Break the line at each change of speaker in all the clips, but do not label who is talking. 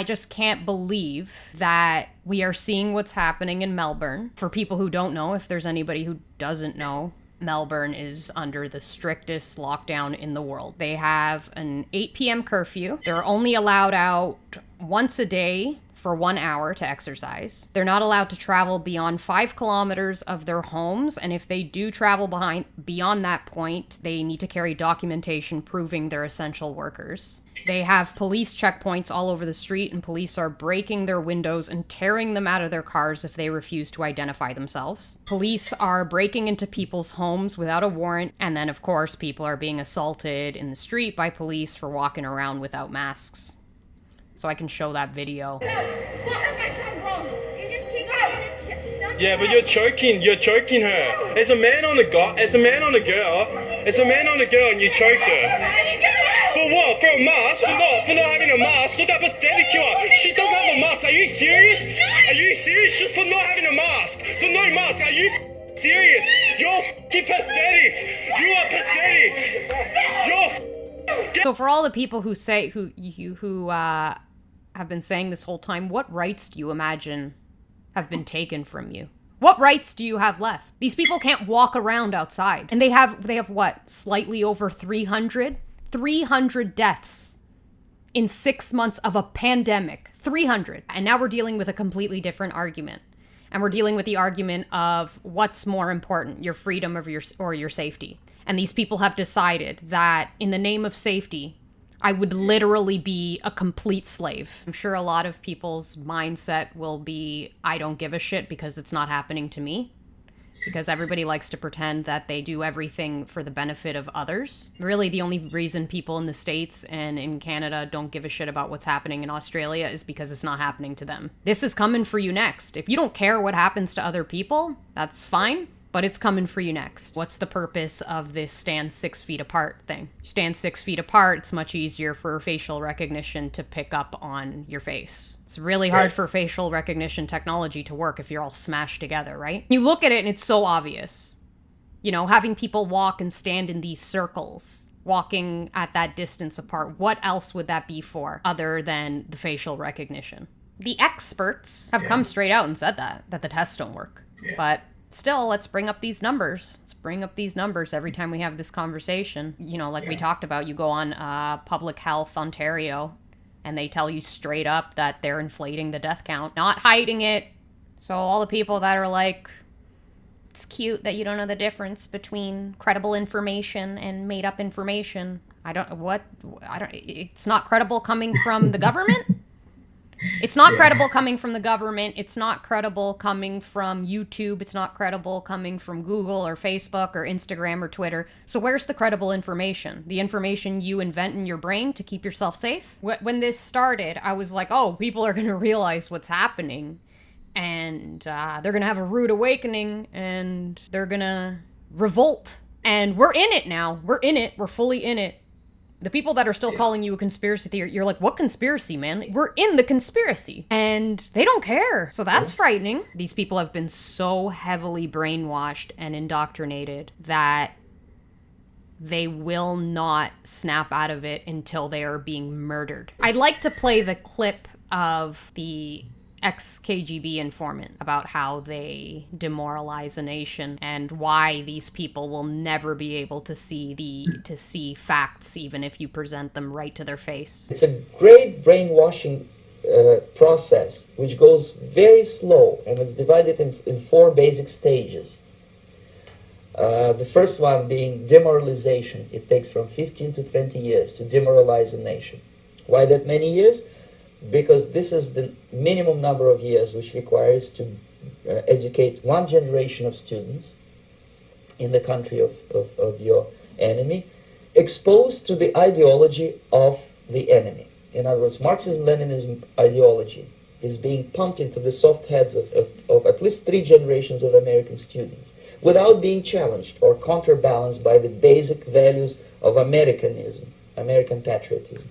I just can't believe that we are seeing what's happening in Melbourne. For people who don't know, if there's anybody who doesn't know, Melbourne is under the strictest lockdown in the world. They have an 8 p.m. curfew. They're only allowed out once a day for 1 hour to exercise. They're not allowed to travel beyond 5 kilometers of their homes, and if they do travel beyond that point, they need to carry documentation proving they're essential workers. They have police checkpoints all over the street, and police are breaking their windows and tearing them out of their cars if they refuse to identify themselves. Police are breaking into people's homes without a warrant, and then of course people are being assaulted in the street by police for walking around without masks. So I can show that video.
Yeah, but you're choking her. There's a man on a girl, there's a man on a girl, and you choked her. For what? For a mask? For not having a mask? Look how pathetic you are. She doesn't have a mask. Are you serious? Are you serious? Just for not having a mask? For no mask? Are you serious? You're f***ing pathetic. You are pathetic. You're
So for all the people who say, who have been saying this whole time, what rights do you imagine have been taken from you? What rights do you have left? These people can't walk around outside. And they have what? Slightly over 300 deaths in 6 months of a pandemic. 300. And now we're dealing with a completely different argument. And we're dealing with the argument of what's more important, your freedom or your safety. And these people have decided that in the name of safety, I would literally be a complete slave. I'm sure a lot of people's mindset will be, I don't give a shit because it's not happening to me. Because everybody likes to pretend that they do everything for the benefit of others. Really, the only reason people in the States and in Canada don't give a shit about what's happening in Australia is because it's not happening to them. This is coming for you next. If you don't care what happens to other people, that's fine. But it's coming for you next. What's the purpose of this stand 6 feet apart thing? You stand 6 feet apart, it's much easier for facial recognition to pick up on your face. It's really hard for facial recognition technology to work if you're all smashed together, right? You look at it and it's so obvious. You know, having people walk and stand in these circles, walking at that distance apart, what else would that be for other than the facial recognition? The experts have come straight out and said that the tests don't work. But still, let's bring up these numbers. Let's bring up these numbers every time we have this conversation. You know, like we talked about, you go on Public Health Ontario, and they tell you straight up that they're inflating the death count, not hiding it. So all the people that are like, it's cute that you don't know the difference between credible information and made up information. It's not credible coming from the government? It's not credible coming from the government. It's not credible coming from YouTube. It's not credible coming from Google or Facebook or Instagram or Twitter. So where's the credible information? The information you invent in your brain to keep yourself safe? When this started, I was like, oh, people are going to realize what's happening. And they're going to have a rude awakening. And they're going to revolt. And we're in it now. We're in it. We're fully in it. The people that are still calling you a conspiracy theory, you're like, what conspiracy, man? We're in the conspiracy. And they don't care. So that's frightening. These people have been so heavily brainwashed and indoctrinated that they will not snap out of it until they are being murdered. I'd like to play the clip of the ex-KGB informant about how they demoralize a nation and why these people will never be able to see facts even if you present them right to their face.
It's a great brainwashing process which goes very slow, and it's divided in 4 basic stages. The first one being demoralization. It takes from 15 to 20 years to demoralize a nation. Why that many years? Because this is the minimum number of years which requires to educate one generation of students in the country of your enemy, exposed to the ideology of the enemy. In other words, Marxism-Leninism ideology is being pumped into the soft heads of at least 3 generations of American students without being challenged or counterbalanced by the basic values of Americanism, American patriotism.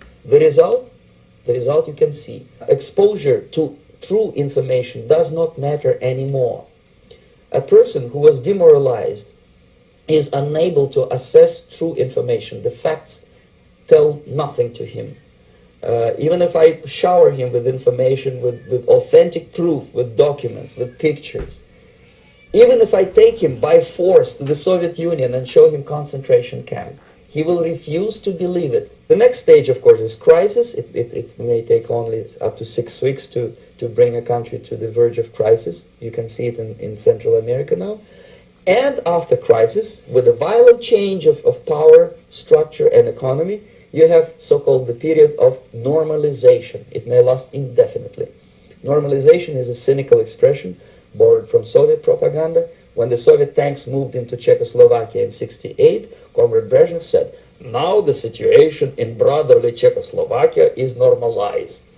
The result you can see. Exposure to true information does not matter anymore. A person who was demoralized is unable to assess true information. The facts tell nothing to him. even if I shower him with information, with authentic proof, with documents, with pictures, even if I take him by force to the Soviet Union and show him concentration camp, he will refuse to believe it. The next stage, of course, is crisis. It may take only up to 6 weeks to bring a country to the verge of crisis. You can see it in Central America now. And after crisis, with a violent change of power, structure, and economy, you have so-called the period of normalization. It may last indefinitely. Normalization is a cynical expression borrowed from Soviet propaganda. When the Soviet tanks moved into Czechoslovakia in '68, Comrade Brezhnev said, "Now the situation in brotherly Czechoslovakia is normalized."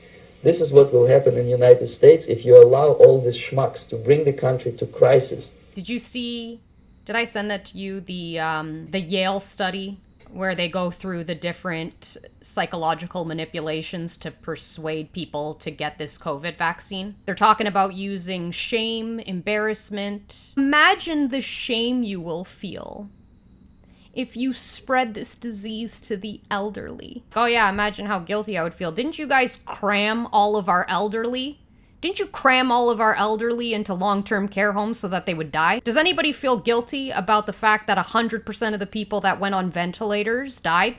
This is what will happen in the United States if you allow all these schmucks to bring the country to crisis.
Did I send that to you, the Yale study where they go through the different psychological manipulations to persuade people to get this COVID vaccine? They're talking about using shame, embarrassment. Imagine the shame you will feel if you spread this disease to the elderly. Oh yeah, imagine how guilty I would feel. Didn't you guys cram all of our elderly? Didn't you cram all of our elderly into long-term care homes so that they would die? Does anybody feel guilty about the fact that 100% of the people that went on ventilators died?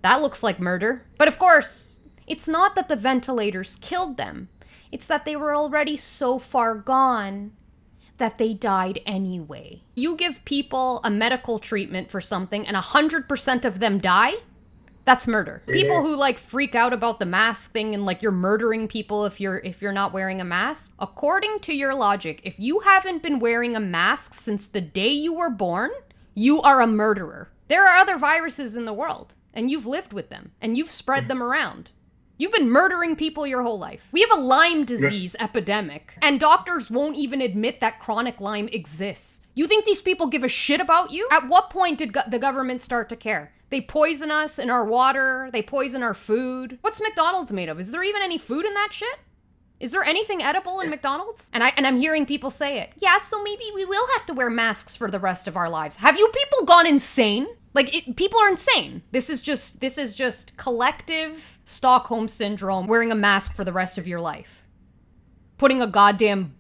That looks like murder. But of course, it's not that the ventilators killed them. It's that they were already so far gone that they died anyway. You give people a medical treatment for something and 100% of them die? That's murder. People who like freak out about the mask thing and like you're murdering people if you're not wearing a mask. According to your logic, if you haven't been wearing a mask since the day you were born, you are a murderer. There are other viruses in the world and you've lived with them and you've spread them around. You've been murdering people your whole life. We have a Lyme disease epidemic, and doctors won't even admit that chronic Lyme exists. You think these people give a shit about you? At what point did the government start to care? They poison us in our water. They poison our food. What's McDonald's made of? Is there even any food in that shit? Is there anything edible in McDonald's? And I'm hearing people say it. Yeah, so maybe we will have to wear masks for the rest of our lives. Have you people gone insane? Like, people are insane. This is just collective Stockholm syndrome, wearing a mask for the rest of your life. Putting a goddamn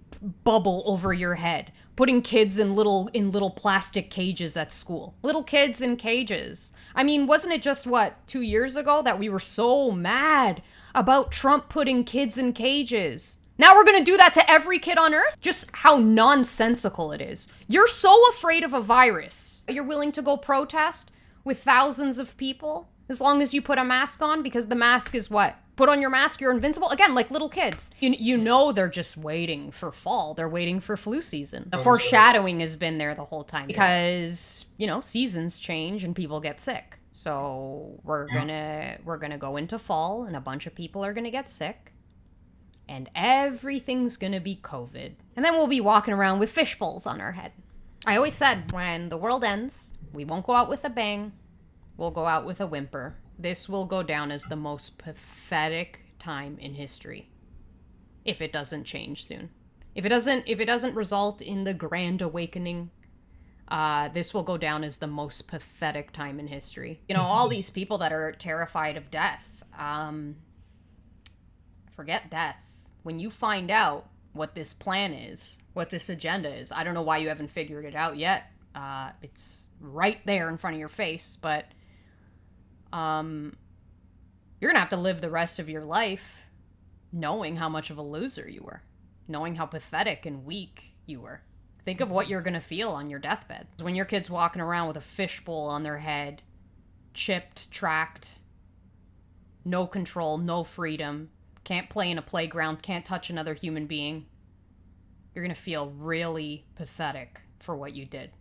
bubble over your head. Putting kids in little plastic cages at school. Little kids in cages. I mean, wasn't it just, 2 years ago that we were so mad about Trump putting kids in cages? Now we're gonna do that to every kid on Earth? Just how nonsensical it is. You're so afraid of a virus. You're willing to go protest with thousands of people as long as you put a mask on, because the mask is what? Put on your mask, you're invincible? Again, like little kids. You know they're just waiting for fall. They're waiting for flu season. The foreshadowing has been there the whole time because, seasons change and people get sick. So we're gonna go into fall and a bunch of people are gonna get sick. And everything's gonna be COVID. And then we'll be walking around with fish bowls on our head. I always said, when the world ends, we won't go out with a bang. We'll go out with a whimper. This will go down as the most pathetic time in history. If it doesn't change soon. If it doesn't result in the grand awakening, this will go down as the most pathetic time in history. All these people that are terrified of death. Forget death. When you find out what this plan is, what this agenda is, I don't know why you haven't figured it out yet. It's right there in front of your face, but you're gonna have to live the rest of your life knowing how much of a loser you were, knowing how pathetic and weak you were. Think of what you're gonna feel on your deathbed. When your kid's walking around with a fishbowl on their head, chipped, tracked, no control, no freedom, can't play in a playground, can't touch another human being, you're gonna feel really pathetic for what you did.